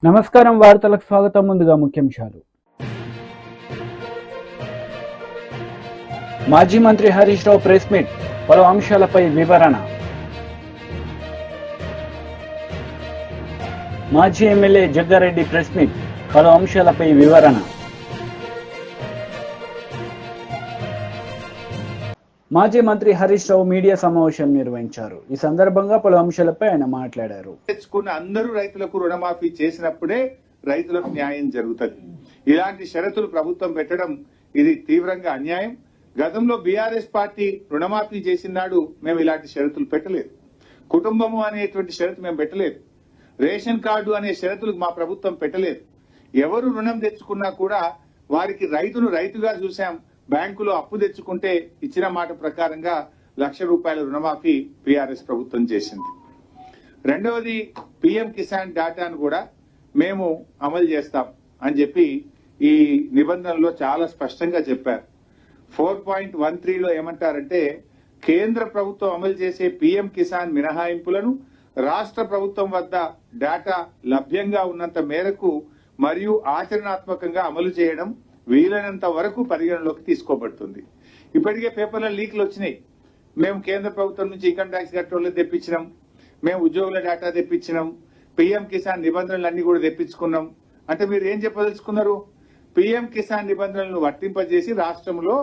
నమస్కారం వార్తలకు స్వాగతం. ముందుగా ముఖ్యాంశాలు. మాజీ మంత్రి హరీష్ రావు ప్రెస్ మీట్, పలు అంశాలపై వివరణ. మాజీ ఎమ్మెల్యే జగ్గారెడ్డి ప్రెస్ మీట్, పలు అంశాలపై వివరణ. మాజీ మంత్రి హరీష్ రావు మీడియా సమావేశం నిర్వహించారు. ఈ సందర్భంగా పలు అంశాలపై ఆయన మాట్లాడారు. తెచ్చుకున్న అందరూ రైతులకు రుణమాఫీ చేసినప్పుడే రైతులకు న్యాయం జరుగుతుంది. ఇలాంటి షరతులు ప్రభుత్వం పెట్టడం ఇది తీవ్రంగా అన్యాయం. గతంలో బీఆర్ఎస్ పార్టీ రుణమాఫీ చేసిన నాడు మేము ఇలాంటి షరతులు పెట్టలేదు. కుటుంబము అనేటువంటి షరతు మేము పెట్టలేదు. రేషన్ కార్డు అనే షరతులు మా ప్రభుత్వం పెట్టలేదు. ఎవరు రుణం తెచ్చుకున్నా కూడా వారికి రైతును రైతుగా చూశాం. బ్యాంకులో అప్పు తెచ్చుకుంటే ఇచ్చిన మాట ప్రకారంగా ₹1,00,000 రుణమాఫీ బీఆర్ఎస్ ప్రభుత్వం చేసింది. రెండవది, పీఎం కిసాన్ డాటాను కూడా మేము అమలు చేస్తాం అని చెప్పి ఈ నిబంధనలో చాలా స్పష్టంగా చెప్పారు. 4.13లో ఏమంటారంటే, కేంద్ర ప్రభుత్వం అమలు చేసే పీఎం కిసాన్ మినహాయింపులను రాష్ట్ర ప్రభుత్వం వద్ద డేటా లభ్యంగా ఉన్నంత మేరకు మరియు ఆచరణాత్మకంగా అమలు చేయడం వీలైనంత వరకు పరిగణలోకి తీసుకోబడుతుంది. ఇప్పటికే పేపర్ల లీక్లు వచ్చినాయి. మేము కేంద్ర ప్రభుత్వం నుంచి ఇన్కమ్ ట్యాక్స్ కట్టోళ్ళు తెప్పించినాం, మేము ఉద్యోగుల డేటా తెప్పించినాం, పీఎం కిసాన్ నిబంధనలన్నీ కూడా తెప్పించుకున్నాం. అంటే మీరు ఏం చెప్పదలుచుకున్నారు? పీఎం కిసాన్ నిబంధనలను వర్తింపజేసి రాష్ట్రంలో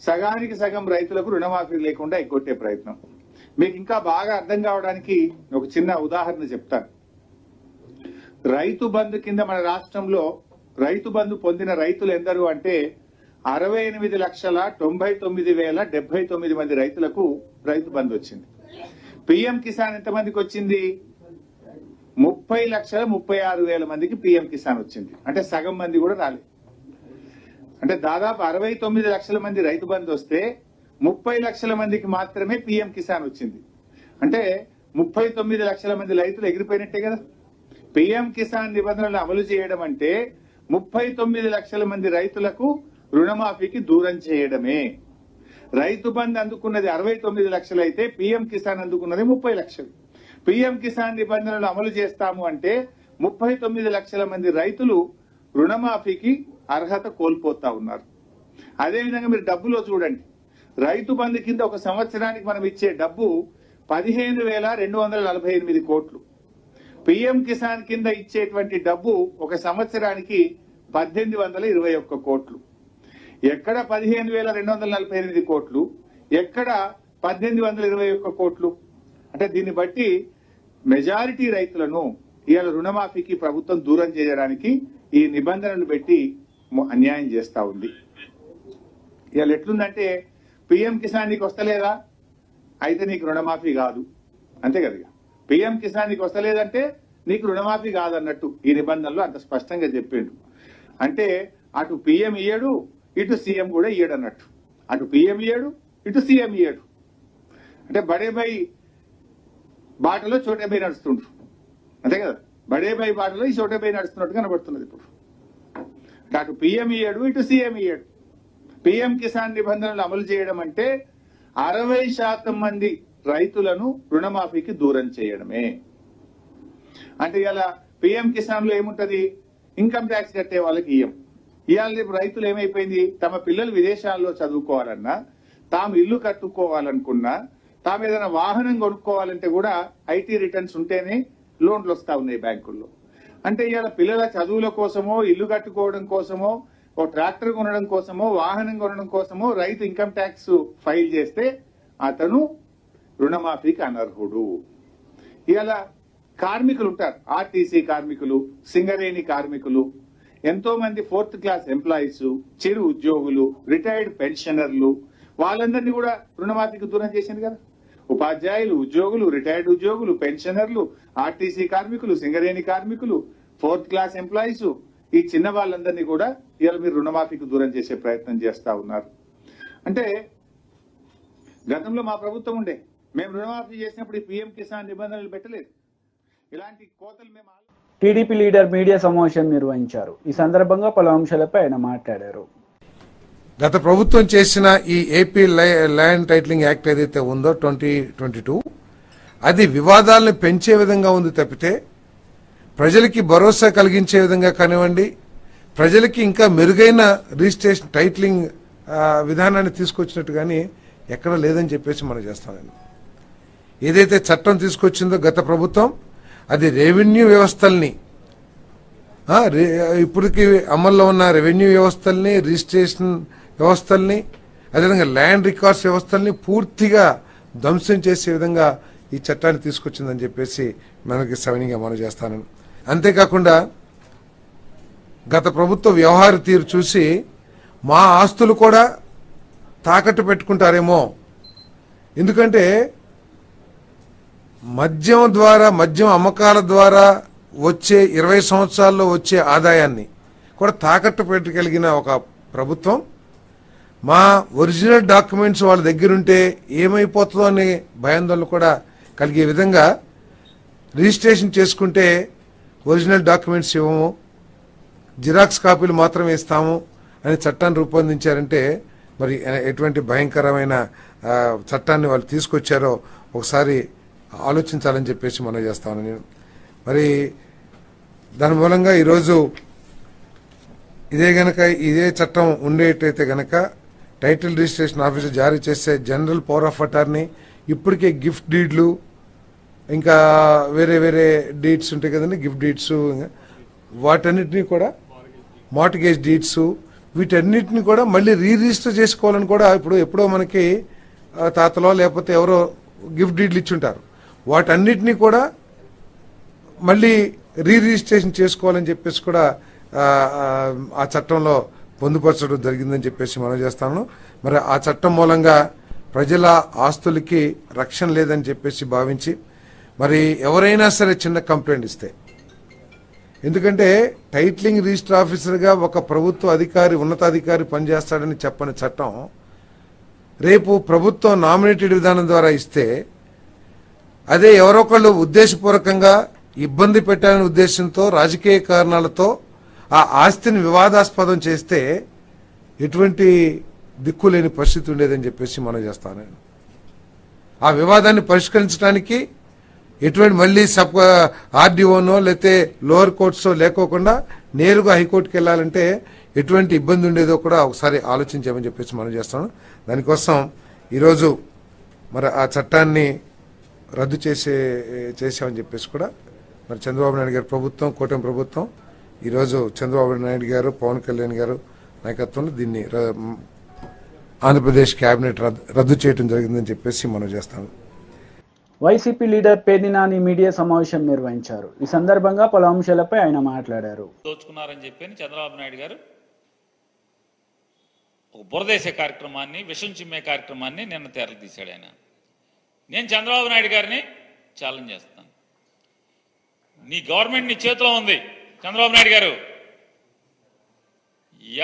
సగానికి సగం రైతులకు రుణమాఫీ లేకుండా ఎగ్గొట్టే ప్రయత్నం. మీకు ఇంకా బాగా అర్థం కావడానికి ఒక చిన్న ఉదాహరణ చెప్తాను. రైతు బంధు కింద మన రాష్ట్రంలో రైతు బంధు పొందిన రైతులు ఎందరు అంటే 68,99,079 మంది రైతులకు రైతు బంధు వచ్చింది. పీఎం కిసాన్ ఎంతమందికి వచ్చింది? 30,36,000 మందికి పీఎం కిసాన్ వచ్చింది. అంటే సగం మంది కూడా రాలేదు. అంటే దాదాపు 69 లక్షల మంది రైతు బంధు వస్తే 30 లక్షల మందికి మాత్రమే పీఎం కిసాన్ వచ్చింది. అంటే 39 లక్షల మంది రైతులు ఎగిరిపోయినట్టే కదా. పీఎం కిసాన్ నిబంధనలు అమలు చేయడం అంటే 39 లక్షల మంది రైతులకు రుణమాఫీకి దూరం చేయడమే. రైతు బంధు అందుకున్నది 69 లక్షలు అయితే పీఎం కిసాన్ అందుకున్నది 30 లక్షలు. పీఎం కిసాన్ నిబంధనలు అమలు చేస్తాము అంటే 39 లక్షల మంది రైతులు రుణమాఫీకి అర్హత కోల్పోతా ఉన్నారు. అదేవిధంగా మీరు డబ్బులో చూడండి. రైతు బంధు కింద ఒక సంవత్సరానికి మనం ఇచ్చే డబ్బు 15,248 కోట్లు. పీఎం కిసాన్ కింద ఇచ్చేటువంటి డబ్బు ఒక సంవత్సరానికి 1,821 కోట్లు. ఎక్కడ 15,248 కోట్లు, ఎక్కడ 1,821 కోట్లు? అంటే దీన్ని బట్టి మెజారిటీ రైతులను ఇవాళ రుణమాఫీకి ప్రభుత్వం దూరం చేయడానికి ఈ నిబంధనలు పెట్టి అన్యాయం చేస్తా ఉంది. ఇవాళ ఎట్లుందంటే, పీఎం కిసాన్ నీకు వస్తలేదా అయితే నీకు రుణమాఫీ కాదు, అంతే కదా. పీఎం కిసాన్ నీకు వస్తలేదంటే నీకు రుణమాఫీ కాదన్నట్టు ఈ నిబంధనలు అంత స్పష్టంగా చెప్పిండు. అంటే అటు పీఎం ఇయ్యడు, ఇటు సీఎం కూడా ఇయ్యడు అన్నట్టు. అటు పీఎం ఇయ్యడు, ఇటు సీఎం ఇయ్యడు. అంటే బడేబాయి బాటలో చోటేబాయి నడుస్తుండ్రు, అంతే కదా. బడేబాయి బాటలో ఈ చోటేబాయి నడుస్తున్నట్టు కనబడుతున్నది ఇప్పుడు. అటు పీఎం ఇయ్యడు, ఇటు సీఎం ఇయ్యడు. పీఎం కిసాన్ నిబంధనలు అమలు చేయడం అంటే 60% మంది రైతులను రుణమాఫీకి దూరం చేయడమే. అంటే ఇలా పీఎం కిసాన్ లో ఏముంటది? ఇన్కమ్ ట్యాక్స్ కట్టే వాళ్ళకి ఇయ్యం. ఇవాళ రేపు రైతులు ఏమైపోయింది, తమ పిల్లలు విదేశాల్లో చదువుకోవాలన్నా, తాము ఇల్లు కట్టుకోవాలనుకున్నా, తాము ఏదైనా వాహనం కొనుక్కోవాలంటే కూడా ఐటీ రిటర్న్స్ ఉంటేనే లోన్లు వస్తా ఉన్నాయి బ్యాంకుల్లో. అంటే ఇవాళ పిల్లల చదువుల కోసమో, ఇల్లు కట్టుకోవడం కోసమో, ఓ ట్రాక్టర్ కొనడం కోసమో, వాహనం కొనడం కోసమో రైతు ఇన్కమ్ ట్యాక్స్ ఫైల్ చేస్తే అతను రుణమాఫీకి అనర్హుడు. ఇవాళ కార్మికులు ఉంటారు, ఆర్టీసీ కార్మికులు, సింగరేణి కార్మికులు, ఎంతో మంది 4th క్లాస్ ఎంప్లాయీస్, చిరు ఉద్యోగులు, రిటైర్డ్ పెన్షనర్లు, వాళ్ళందరినీ కూడా రుణమాఫీకి దూరం చేసింది కదా. ఉపాధ్యాయులు, ఉద్యోగులు, రిటైర్డ్ ఉద్యోగులు, పెన్షనర్లు, ఆర్టీసీ కార్మికులు, సింగరేణి కార్మికులు, 4th క్లాస్ ఎంప్లాయీస్, ఈ చిన్న వాళ్ళందరినీ కూడా ఇవాళ మీరు రుణమాఫీకి దూరం చేసే ప్రయత్నం చేస్తా ఉన్నారు. అంటే గతంలో మా ప్రభుత్వం ఉండే, మేము రుణమాఫీ చేసినప్పుడు ఈ పీఎం కిసాన్ నిబంధనలు పెట్టలేదు. ఇలాంటి కోతలు మేము టీడీపీ లీడర్ మీడియా సమావేశం నిర్వహించారు. ఈ సందర్భంగా పలు అంశాలపై ఆయన మాట్లాడారు. గత ప్రభుత్వం చేసిన ఈ ఏపీ ల్యాండ్ టైటిలింగ్ యాక్ట్ ఏదైతే ఉందో 2022, అది వివాదాలను పెంచే విధంగా ఉంది తప్పితే ప్రజలకి భరోసా కలిగించే విధంగా కానివ్వండి, ప్రజలకి ఇంకా మెరుగైన రిజిస్ట్రేషన్ టైటిలింగ్ విధానాన్ని తీసుకొచ్చినట్టు కానీ ఎక్కడ లేదని చెప్పేసి మనం చేస్తామండి. ఏదైతే చట్టం తీసుకొచ్చిందో గత ప్రభుత్వం, అది రెవెన్యూ వ్యవస్థల్ని, ఇప్పటికి అమల్లో ఉన్న రెవెన్యూ వ్యవస్థల్ని, రిజిస్ట్రేషన్ వ్యవస్థల్ని, అదేవిధంగా ల్యాండ్ రికార్డ్స్ వ్యవస్థల్ని పూర్తిగా ధ్వంసం చేసే విధంగా ఈ చట్టాన్ని తీసుకొచ్చిందని చెప్పేసి మనకి సవినీయంగా మనం చేస్తాను. అంతేకాకుండా గత ప్రభుత్వ వ్యవహార తీరు చూసి మా ఆస్తులు కూడా తాకట్టు పెట్టుకుంటారేమో, ఎందుకంటే మద్యం అమ్మకాల ద్వారా వచ్చే 20 సంవత్సరాల్లో వచ్చే ఆదాయాన్ని కూడా తాకట్టు పెట్టగలిగిన ఒక ప్రభుత్వం మా ఒరిజినల్ డాక్యుమెంట్స్ వాళ్ళ దగ్గరుంటే ఏమైపోతుందో అనే భయాందోళన కూడా కలిగే విధంగా రిజిస్ట్రేషన్ చేసుకుంటే ఒరిజినల్ డాక్యుమెంట్స్ ఇవ్వము, జిరాక్స్ కాపీలు మాత్రమే ఇస్తాము అని చట్టాన్ని రూపొందించారంటే మరి ఎటువంటి భయంకరమైన చట్టాన్ని వాళ్ళు తీసుకొచ్చారో ఒకసారి ఆలోచించాలని చెప్పేసి మనం చేస్తాను నేను. మరి దాని మూలంగా ఈరోజు ఇదే చట్టం ఉండేటైతే గనక టైటిల్ రిజిస్ట్రేషన్ ఆఫీసర్ జారీ చేసే జనరల్ పవర్ ఆఫ్ అటార్నీ, ఇప్పటికే గిఫ్ట్ డీడ్లు, ఇంకా వేరే వేరే డీడ్స్ ఉంటాయి కదండి, గిఫ్ట్ డీడ్స్, వాటన్నిటినీ కూడా మార్టిగేజ్ డీడ్స్, వీటన్నిటిని కూడా మళ్ళీ రిజిస్టర్ చేసుకోవాలని కూడా ఇప్పుడు ఎప్పుడో మనకి తాతలో లేకపోతే ఎవరో గిఫ్ట్ డీడ్లు ఇచ్చుంటారు, వాటన్నిటినీ కూడా మళ్ళీ రిజిస్ట్రేషన్ చేసుకోవాలని చెప్పేసి కూడా ఆ చట్టంలో పొందుపరచడం జరిగిందని చెప్పేసి మనం చేస్తాను. మరి ఆ చట్టం మూలంగా ప్రజల ఆస్తులకి రక్షణ లేదని చెప్పేసి భావించి మరి ఎవరైనా సరే చిన్న కంప్లైంట్ ఇస్తే, ఎందుకంటే టైటిలింగ్ రిజిస్టర్ ఆఫీసర్గా ఒక ప్రభుత్వ అధికారి, ఉన్నతాధికారి పనిచేస్తాడని చెప్పని చట్టం రేపు ప్రభుత్వం నామినేటెడ్ విధానం ద్వారా ఇస్తే, అదే ఎవరొకళ్ళు ఉద్దేశపూర్వకంగా ఇబ్బంది పెట్టాలనే ఉద్దేశంతో రాజకీయ కారణాలతో ఆ ఆస్తిని వివాదాస్పదం చేస్తే ఎటువంటి దిక్కులేని పరిస్థితి ఉండేదని చెప్పేసి మనం చేస్తాను. ఆ వివాదాన్ని పరిష్కరించడానికి ఎటువంటి మళ్ళీ ఆర్డీఓనో లేకపోతే లోవర్ కోర్ట్సో లేకోకుండా నేరుగా హైకోర్టుకి వెళ్ళాలంటే ఎటువంటి ఇబ్బంది ఉండేదో కూడా ఒకసారి ఆలోచించామని చెప్పేసి మనం చేస్తాను. దానికోసం ఈరోజు మరి ఆ చట్టాన్ని రద్దు చేసామని చెప్పేసి కూడా మరి చంద్రబాబు నాయుడు గారి ప్రభుత్వం, కూటమి ప్రభుత్వం ఈరోజు చంద్రబాబు నాయుడు గారు, పవన్ కళ్యాణ్ గారు నాయకత్వంలో దీన్ని ఆంధ్రప్రదేశ్ కేబినెట్ రద్దు చేయడం జరిగిందని చెప్పేసి మనం చేస్తాము. వైసీపీ లీడర్ పేర్నినాని మీడియా సమావేశం నిర్వహించారు. ఈ సందర్భంగా పలు అంశాలపై ఆయన మాట్లాడారు. దోచుకున్నారని చెప్పి చంద్రబాబు నాయుడు గారు ఒక బురదేశే కార్యక్రమాన్ని, విషం చిమ్మే కార్యక్రమాన్ని నిన్న తెరలు తీశాడు ఆయన. నేను చంద్రబాబు నాయుడు గారిని ఛాలెంజ్ చేస్తాను. నీ గవర్నమెంట్ నీ చేతిలో ఉంది చంద్రబాబు నాయుడు గారు.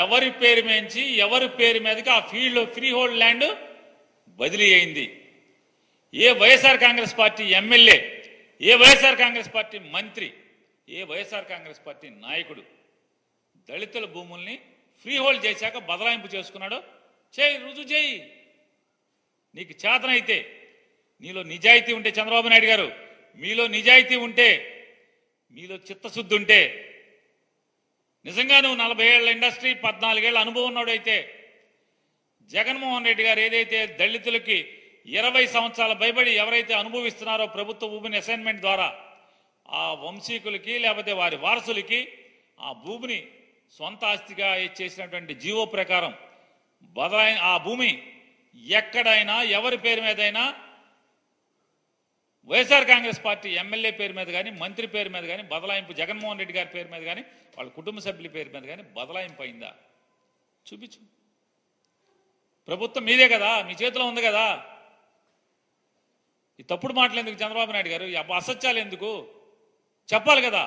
ఎవరి పేరు మేంచి ఎవరి పేరు మీదకి ఆ ఫీల్డ్ ఫ్రీ హోల్డ్ ల్యాండ్ బదిలీ అయింది. ఏ వైఎస్ఆర్ కాంగ్రెస్ పార్టీ ఎమ్మెల్యే, ఏ వైఎస్ఆర్ కాంగ్రెస్ పార్టీ మంత్రి, ఏ వైఎస్ఆర్ కాంగ్రెస్ పార్టీ నాయకుడు దళితుల భూముల్ని ఫ్రీ హోల్డ్ చేశాక బదలాయింపు చేసుకున్నాడు? చేయి, రుజువు చేయి. నీకు చేతనైతే, నీలో నిజాయితీ ఉంటే చంద్రబాబు నాయుడు గారు, మీలో నిజాయితీ ఉంటే, మీలో చిత్తశుద్ధి ఉంటే, నిజంగా నువ్వు 40 ఏళ్ల ఇండస్ట్రీ, 14 ఏళ్ల అనుభవం ఉన్నాడైతే, జగన్మోహన్ రెడ్డి గారు ఏదైతే దళితులకి 20 సంవత్సరాల భయపడి ఎవరైతే అనుభవిస్తున్నారో ప్రభుత్వ భూమిని అసైన్మెంట్ ద్వారా ఆ వంశీకులకి లేకపోతే వారి వారసులకి ఆ భూమిని సొంత ఆస్తిగా చేసినటువంటి జీవో ప్రకారం ఆ భూమి ఎక్కడైనా ఎవరి పేరు మీదైనా వైఎస్ఆర్ కాంగ్రెస్ పార్టీ ఎమ్మెల్యే పేరు మీద కానీ, మంత్రి పేరు మీద కానీ బదలాయింపు, జగన్మోహన్ రెడ్డి గారి పేరు మీద కానీ, వాళ్ళ కుటుంబ సభ్యుల పేరు మీద కానీ బదలాయింపు అయిందా? చూపించు. ప్రభుత్వం మీదే కదా, మీ చేతిలో ఉంది కదా. ఈ తప్పుడు మాటలు ఎందుకు చంద్రబాబు నాయుడు గారు? అసత్యాలు ఎందుకు? చెప్పాలి కదా.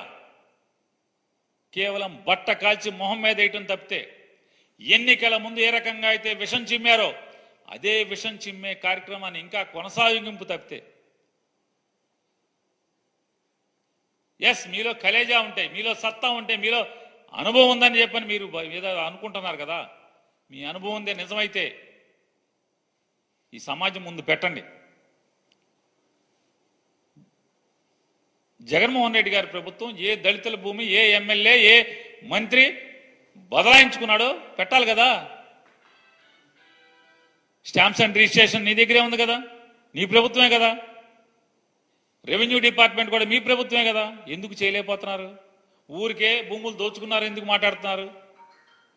కేవలం బట్ట కాల్చి మొహం మీద వేయటం తప్పితే, ఎన్నికల ముందు ఏ రకంగా అయితే విషం చిమ్మారో అదే విషం చిమ్మే కార్యక్రమాన్ని ఇంకా కొనసాగింపు తప్పితే, ఎస్ మీలో కలేజా ఉంటే, మీలో సత్తా ఉంటే, మీలో అనుభవం ఉందని చెప్పని మీరు ఏదో అనుకుంటున్నారు కదా. మీ అనుభవం ఉందే నిజమైతే ఈ సమాజం ముందు పెట్టండి. జగన్మోహన్ రెడ్డి గారి ప్రభుత్వం ఏ దళితుల భూమి, ఏ ఎమ్మెల్యే, ఏ మంత్రి బదలాయించుకున్నాడో పెట్టాలి కదా. స్టాంప్స్ అండ్ రిజిస్ట్రేషన్ నీ దగ్గరే ఉంది కదా, నీ ప్రభుత్వమే కదా. రెవెన్యూ డిపార్ట్మెంట్ కూడా మీ ప్రభుత్వమే కదా. ఎందుకు చేయలేకపోతున్నారు? ఊరికే భూములు దోచుకున్నారు ఎందుకు మాట్లాడుతున్నారు?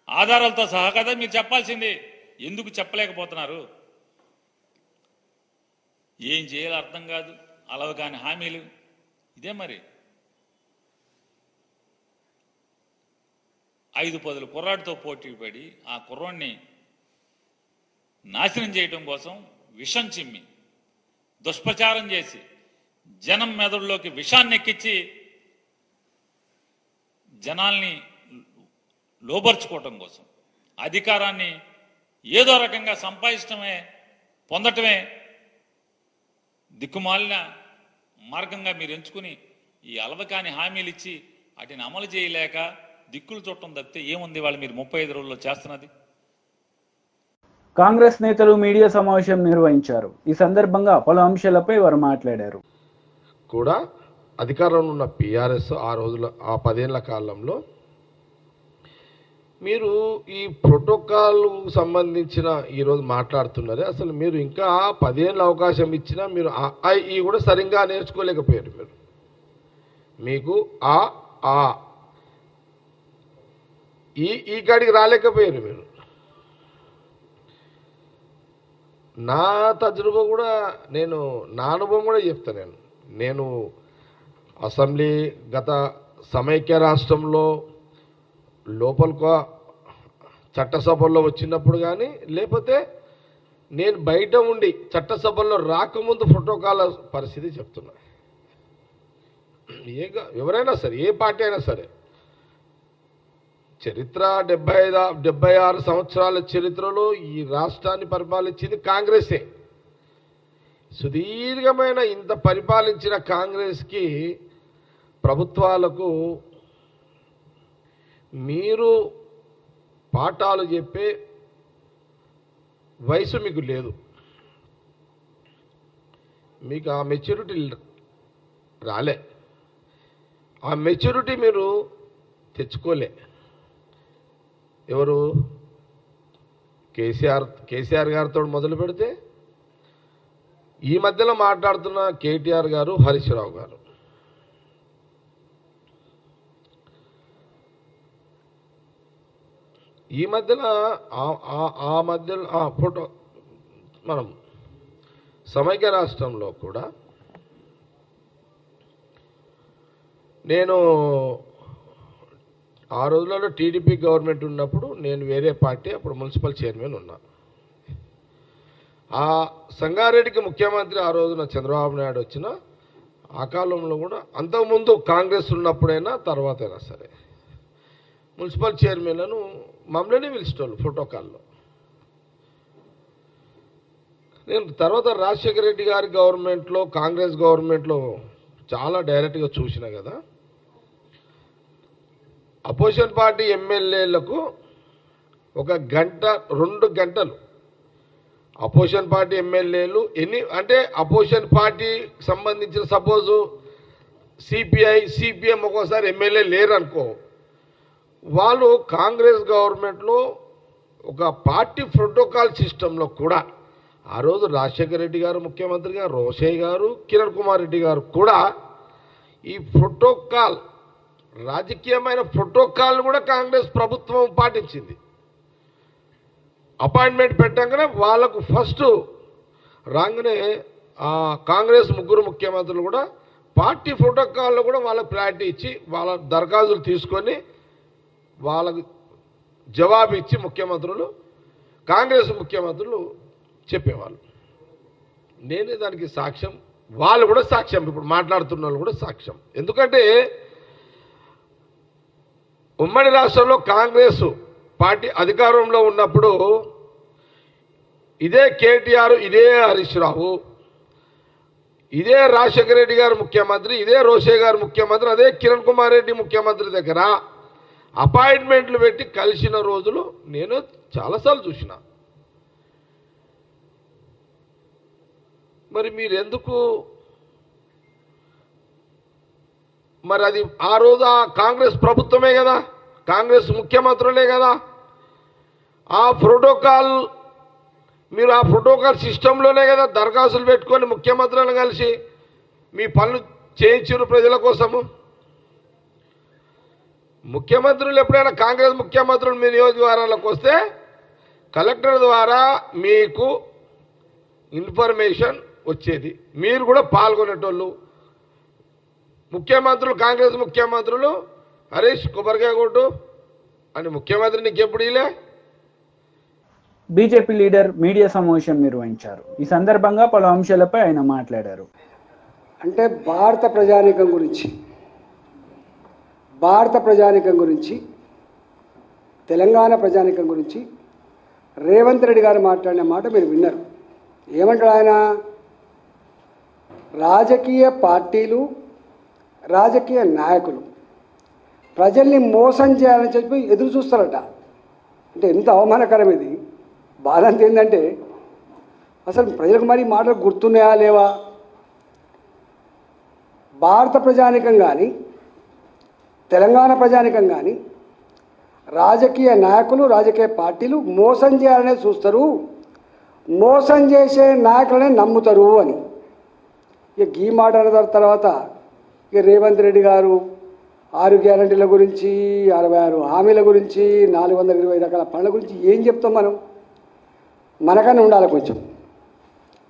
ఆధారాలతో సహా కదా మీరు చెప్పాల్సింది. ఎందుకు చెప్పలేకపోతున్నారు? ఏం చేయాలో అర్థం కాదు. అలవ కాని హామీలు ఇదే మరి. 5-10 కుర్రాడితో పోటీ పడి ఆ కుర్రాడిని నాశనం చేయడం కోసం విషం చిమ్మి దుష్ప్రచారం చేసి జనం మెదడులోకి విషాన్ని ఎక్కించి జనాల్ని లోబర్చుకోవటం కోసం అధికారాన్ని ఏదో రకంగా సంపాదించడమే, పొందటమే దిక్కుమాలిన మార్గంగా మీరు ఎంచుకుని ఈ అలవకాని హామీలు ఇచ్చి వాటిని అమలు చేయలేక దిక్కులు చుట్టం తప్పితే ఏముంది వాళ్ళు మీరు 35 రోజుల్లో చేస్తున్నది? కాంగ్రెస్ నేతలు మీడియా సమావేశం నిర్వహించారు. ఈ సందర్భంగా పలు అంశాలపై వారు మాట్లాడారు. కూడా అధికారంలో ఉన్న పిఆర్ఎస్ ఆ రోజుల ఆ 10 ఏళ్ల కాలంలో మీరు ఈ ప్రోటోకాల్ సంబంధించిన ఈరోజు మాట్లాడుతున్నారే, అసలు మీరు ఇంకా 10 ఏళ్ళ అవకాశం ఇచ్చినా మీరు ఈ కూడా సరిగ్గా నేర్చుకోలేకపోయారు. మీరు మీకు ఈ కాడికి రాలేకపోయారు. మీరు నా తజుర్బా కూడా నా అనుభవం కూడా చెప్తాను. నేను అసెంబ్లీ గత సమైక్య రాష్ట్రంలో లోపల చట్టసభల్లో వచ్చినప్పుడు కానీ, లేకపోతే నేను బయట ఉండి చట్టసభల్లో రాకముందు ప్రోటోకాల్ పరిస్థితి చెప్తున్నా. ఎవరైనా సరే, ఏ పార్టీ అయినా సరే, చరిత్ర 76 సంవత్సరాల చరిత్రలో ఈ రాష్ట్రాన్ని పరిపాలించింది కాంగ్రెసే. సుదీర్ఘమైన ఇంత పరిపాలించిన కాంగ్రెస్కి ప్రభుత్వాలకు మీరు పాఠాలు చెప్పే వయసు మీకు లేదు. మీకు ఆ మెచ్యూరిటీ రాలే. ఆ మెచ్యూరిటీ మీరు తెచ్చుకోలే. ఎవరు? కేసీఆర్ గారితో మొదలు పెడితే ఈ మధ్యలో మాట్లాడుతున్న కేటీఆర్ గారు, హరీష్ రావు గారు. ఈ మధ్యలో ఫోటో మనం సమైక్య రాష్ట్రంలో కూడా నేను ఆ రోజులలో టీడీపీ గవర్నమెంట్ ఉన్నప్పుడు నేను వేరే పార్టీ, అప్పుడు మున్సిపల్ చైర్మన్ ఉన్నా. ఆ సంగారెడ్డికి ముఖ్యమంత్రి ఆ రోజున చంద్రబాబు నాయుడు వచ్చిన ఆ కాలంలో కూడా, అంతకుముందు కాంగ్రెస్ ఉన్నప్పుడైనా తర్వాతైనా సరే, మున్సిపల్ చైర్మన్లను మమ్మల్ని పిలిచేటోళ్ళు ప్రోటోకాల్లో. నేను తర్వాత రాజశేఖర రెడ్డి గారి గవర్నమెంట్లో, కాంగ్రెస్ గవర్నమెంట్లో చాలా డైరెక్ట్గా చూసిన కదా. అపోజిషన్ పార్టీ ఎమ్మెల్యేలకు 1 గంట 2 గంటలు అపోజిషన్ పార్టీ ఎమ్మెల్యేలు అంటే అపోజిషన్ పార్టీ సంబంధించిన సపోజు సిపిఎం ఒక్కోసారి ఎమ్మెల్యే లేరు అనుకో, వాళ్ళు కాంగ్రెస్ గవర్నమెంట్లో ఒక పార్టీ ప్రోటోకాల్ సిస్టంలో కూడా ఆ రోజు రాజశేఖర రెడ్డి గారు ముఖ్యమంత్రిగా, రోషయ్య గారు, కిరణ్ కుమార్ రెడ్డి గారు కూడా ఈ ప్రోటోకాల్, రాజకీయమైన ప్రోటోకాల్ కూడా కాంగ్రెస్ ప్రభుత్వం పాటించింది. అపాయింట్మెంట్ పెట్టగానే వాళ్ళకు ఫస్ట్ రాగానే కాంగ్రెస్ 3 ముఖ్యమంత్రులు కూడా పార్టీ ప్రోటోకాల్లో కూడా వాళ్ళకు ప్రయారిటీ ఇచ్చి వాళ్ళ దరఖాస్తులు తీసుకొని వాళ్ళకు జవాబు ఇచ్చి ముఖ్యమంత్రులు, కాంగ్రెస్ ముఖ్యమంత్రులు చెప్పేవాళ్ళు. నేనే దానికి సాక్ష్యం, వాళ్ళు కూడా సాక్ష్యం, ఇప్పుడు మాట్లాడుతున్న వాళ్ళు కూడా సాక్ష్యం. ఎందుకంటే ఉమ్మడి రాష్ట్రంలో కాంగ్రెస్ పార్టీ అధికారంలో ఉన్నప్పుడు ఇదే కేటీఆర్, ఇదే హరీష్ రావు, ఇదే రాజశేఖర రెడ్డి గారు ముఖ్యమంత్రి, ఇదే రోషయ్య గారు ముఖ్యమంత్రి, అదే కిరణ్ కుమార్ రెడ్డి ముఖ్యమంత్రి దగ్గర అపాయింట్మెంట్లు పెట్టి కలిసిన రోజులు నేను చాలాసార్లు చూసిన. మరి మీరెందుకు మరి అది ఆ రోజు ఆ కాంగ్రెస్ ప్రభుత్వమే కదా, కాంగ్రెస్ ముఖ్యమంత్రులే కదా. ఆ ప్రోటోకాల్ మీరు ఆ ప్రోటోకాల్ సిస్టంలోనే కదా దరఖాస్తులు పెట్టుకొని ముఖ్యమంత్రులను కలిసి మీ పనులు చేయించారు ప్రజల కోసము. ముఖ్యమంత్రులు ఎప్పుడైనా కాంగ్రెస్ ముఖ్యమంత్రులు మీ నియోజకవర్గాలకు వస్తే కలెక్టర్ ద్వారా మీకు ఇన్ఫర్మేషన్ వచ్చేది, మీరు కూడా పాల్గొనేటోళ్ళు. ముఖ్యమంత్రులు కాంగ్రెస్ ముఖ్యమంత్రులు హరీష్ కొబ్బరికాయ కొట్టు అని ముఖ్యమంత్రి నీకు ఎప్పుడు ఇలే. బీజేపీ లీడర్ మీడియా సమావేశం నిర్వహించారు. ఈ సందర్భంగా పలు అంశాలపై ఆయన మాట్లాడారు. అంటే భారత ప్రజానీకం గురించి తెలంగాణ ప్రజానీకం గురించి రేవంత్ రెడ్డి గారు మాట్లాడిన మాట మీరు విన్నారు. ఏమంటాడు ఆయన? రాజకీయ పార్టీలు, రాజకీయ నాయకులు ప్రజల్ని మోసం చేయాలని చెప్పి ఎదురు చూస్తారట. అంటే ఎంత అవమానకరం ఇది. బాధ అంత ఏంటంటే అసలు ప్రజలకు మరి మాటలు గుర్తున్నాయా లేవా? భారత ప్రజానీకం కానీ తెలంగాణ ప్రజానీకం కానీ రాజకీయ నాయకులు, రాజకీయ పార్టీలు మోసం చేయాలనే చూస్తారు, మోసం చేసే నాయకులనే నమ్ముతారు అని. ఇక ఈ మాట అన్న తర్వాత ఇక రేవంత్ రెడ్డి గారు 6 గ్యారంటీల గురించి, 66 హామీల గురించి, 420 రకాల పనుల గురించి ఏం చెప్తాం మనం? మనకన్నా ఉండాలి కొంచెం.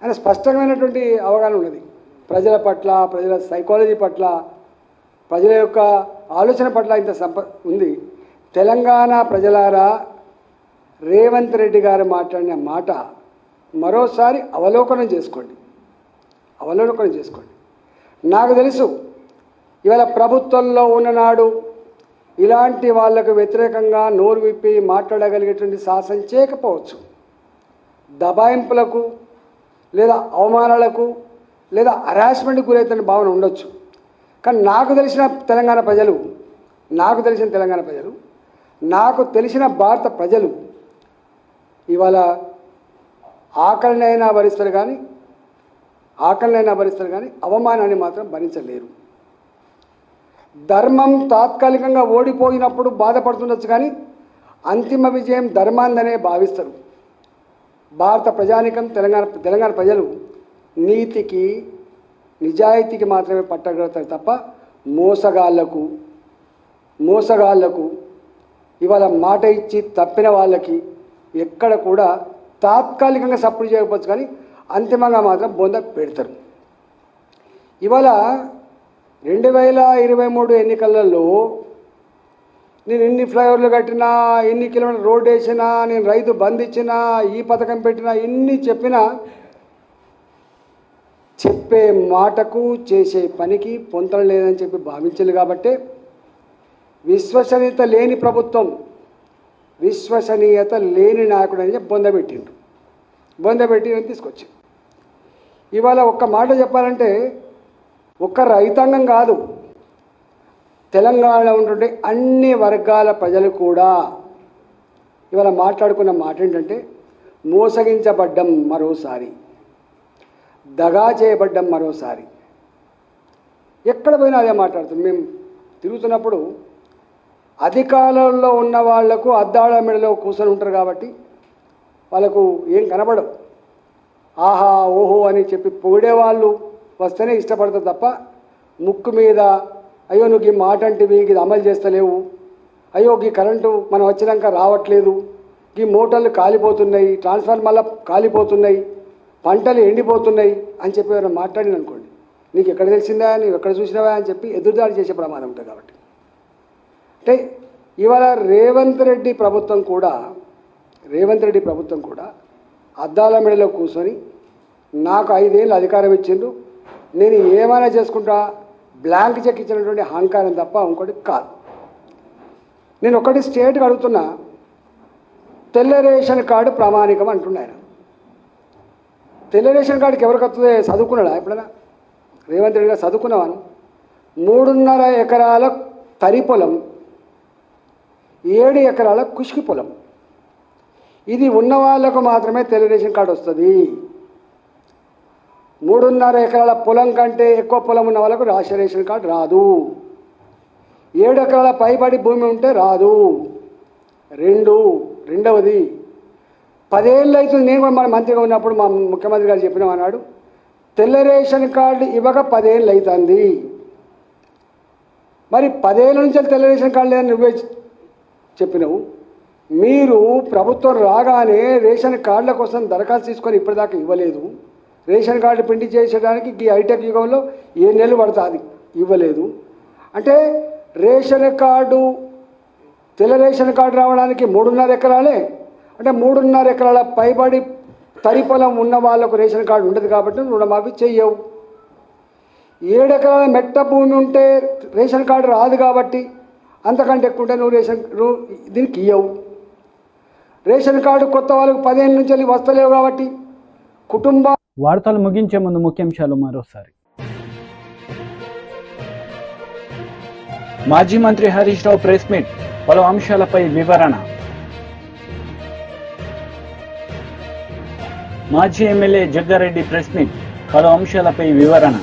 ఆయన స్పష్టమైనటువంటి అవగాహన ఉన్నది ప్రజల పట్ల, ప్రజల సైకాలజీ పట్ల, ప్రజల యొక్క ఆలోచన పట్ల ఇంత ఉంది. తెలంగాణ ప్రజలారా, రేవంత్ రెడ్డి గారు మాట్లాడిన మాట మరోసారి అవలోకనం చేసుకోండి. నాకు తెలుసు ఇవాళ ప్రభుత్వంలో ఉన్ననాడు ఇలాంటి వాళ్లకు వ్యతిరేకంగా నోరు విప్పి మాట్లాడగలిగేటువంటి సాహసం చేయకపోవచ్చు. దబాయింపులకు లేదా అవమానాలకు లేదా హరాస్మెంట్కి గురైతున్న భావన ఉండొచ్చు. కానీ నాకు తెలిసిన తెలంగాణ ప్రజలు, నాకు తెలిసిన భారత ప్రజలు ఇవాళ ఆకలినైనా భరిస్తారు కానీ అవమానాన్ని మాత్రం భరించలేరు. ధర్మం తాత్కాలికంగా ఓడిపోయినప్పుడు బాధపడుతుండొచ్చు కానీ అంతిమ విజయం ధర్మాందనే భావిస్తారు. భారత ప్రజానీకం, తెలంగాణ ప్రజలు నీతికి, నిజాయితీకి మాత్రమే పట్టగలుగుతారు తప్ప మోసగాళ్లకు ఇవాళ మాట ఇచ్చి తప్పిన వాళ్ళకి ఎక్కడ కూడా తాత్కాలికంగా సపోర్ట్ చేయకపోవచ్చు కానీ అంతిమంగా మాత్రం బొంద పెడతారు. ఇవాళ 2023 ఎన్నికలలో నేను ఎన్ని ఫ్లైఓవర్లు కట్టినా, ఎన్ని కిలోమీటర్లు రోడ్డు వేసినా, నేను రైతు బంద్ ఇచ్చినా, ఈ పథకం పెట్టినా, ఎన్ని చెప్పినా చెప్పే మాటకు చేసే పనికి పొంతన లేదని చెప్పి భావించాలి. కాబట్టి విశ్వసనీయత లేని ప్రభుత్వం, విశ్వసనీయత లేని నాయకుడు అని చెప్పి బొందబెట్టి తీసుకొచ్చి ఇవాళ ఒక్క మాట చెప్పాలంటే ఒక్క రైతాంగం కాదు, తెలంగాణలో ఉంటుంటే అన్ని వర్గాల ప్రజలు కూడా ఇవాళ మాట్లాడుకున్న మాట ఏంటంటే మోసగించబడ్డం మరోసారి, దగా చేయబడ్డం మరోసారి. ఎక్కడ పోయినా అదే మాట్లాడుతుంది. మేము తిరుగుతున్నప్పుడు అధికారంలో ఉన్న వాళ్లకు అద్దాల మెడలో కూర్చొని ఉంటారు కాబట్టి వాళ్ళకు ఏం కనబడవు. ఆహా ఓహో అని చెప్పి పొగిడేవాళ్ళు వస్తేనే ఇష్టపడతారు తప్ప ముక్కు మీద అయ్యో నువ్వు ఈ మాట అంటివి, ఇది అమలు చేస్తలేవు, అయ్యో ఈ కరెంటు మనం వచ్చినాక రావట్లేదు, ఈ మోటార్లు కాలిపోతున్నాయి, ట్రాన్స్ఫార్మర్లు కాలిపోతున్నాయి, పంటలు ఎండిపోతున్నాయి అని చెప్పి ఎవరైనా మాట్లాడిన అనుకోండి, నీకు ఎక్కడ తెలిసిందా, నీవు ఎక్కడ చూసినావా అని చెప్పి ఎదురుదాడి చేసే ప్రమాదం ఉంటుంది. కాబట్టి అంటే ఇవాళ రేవంత్ రెడ్డి ప్రభుత్వం కూడా అద్దాల మెడలో కూర్చొని నాకు 5 ఏళ్ళు అధికారం ఇచ్చిండ్రు, నేను ఏమైనా చేసుకుంటా, బ్లాంక్ చెక్ ఇచ్చినటువంటి అహంకారం తప్ప ఇంకోటి కాదు. నేను ఒకటి స్టేట్గా అడుగుతున్నా, తెల్ల రేషన్ కార్డు ప్రామాణికం అంటున్నాను. తెల్ల రేషన్ కార్డుకి ఎవరికి వస్తుంది? చదువుకున్నాడా ఎప్పుడైనా? రేవంత్ రెడ్డి గారు చదువుకున్నావాను. 3.5 ఎకరాల తరి పొలం, 7 ఎకరాల కుష్కి పొలం, ఇది ఉన్న వాళ్ళకు మాత్రమే తెల్ల రేషన్ కార్డు వస్తుంది. 3.5 ఎకరాల పొలం కంటే ఎక్కువ పొలం ఉన్న వాళ్ళకు రాష్ట్ర రేషన్ కార్డు రాదు. 7 ఎకరాల పైబడి భూమి ఉంటే రాదు. రెండవది 10 ఏళ్ళు అవుతుంది. నేను కూడా మన మంత్రిగా ఉన్నప్పుడు మా ముఖ్యమంత్రి గారు చెప్పినాం అన్నాడు, తెల్ల రేషన్ కార్డు ఇవ్వక 10 ఏళ్ళు అవుతుంది. మరి 10 ఏళ్ళ నుంచి తెల్ల రేషన్ కార్డు లేదని నువ్వే చెప్పినావు. మీరు ప్రభుత్వం రాగానే రేషన్ కార్డుల కోసం దరఖాస్తు తీసుకొని ఇప్పటిదాకా ఇవ్వలేదు. రేషన్ కార్డు ప్రింట్ చేసేయడానికి ఈ హైటెక్ యుగంలో 7 నెలలు పడుతుంది, ఇవ్వలేదు. అంటే రేషన్ కార్డు, తెల్ల రేషన్ కార్డు రావడానికి 3.5 ఎకరాలే, అంటే 3.5 ఎకరాల పైబడి తరి పొలం ఉన్న వాళ్ళకు రేషన్ కార్డు ఉండదు కాబట్టి రుణమాఫీ చెయ్యవు. 7 ఎకరాల మెట్ట భూమి ఉంటే రేషన్ కార్డు రాదు కాబట్టి అంతకంటే ఎక్కువ ఉంటే నువ్వు దీనికి ఇవ్వవు. రేషన్ కార్డు కొత్త వాళ్ళకు 10 ఏళ్ళ నుంచి వెళ్ళి వస్తలేవు కాబట్టి కుటుంబ. వార్తలు ముగించే ముందు ముఖ్యాంశాలు మరోసారి. మాజీ మంత్రి హరీష్ రావు ప్రెస్ మీట్, పలు అంశాలపై వివరణ. మాజీ ఎమ్మెల్యే జగ్గారెడ్డి ప్రెస్ మీట్, పలు అంశాలపై వివరణ.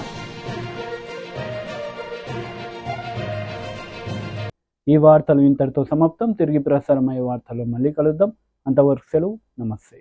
ఈ వార్తలు ఇంతటితో సమాప్తం. తిరిగి ప్రసారమయ్యే వార్తల్లో మళ్ళీ కలుద్దాం. అంతవరకు సెలవు. నమస్తే.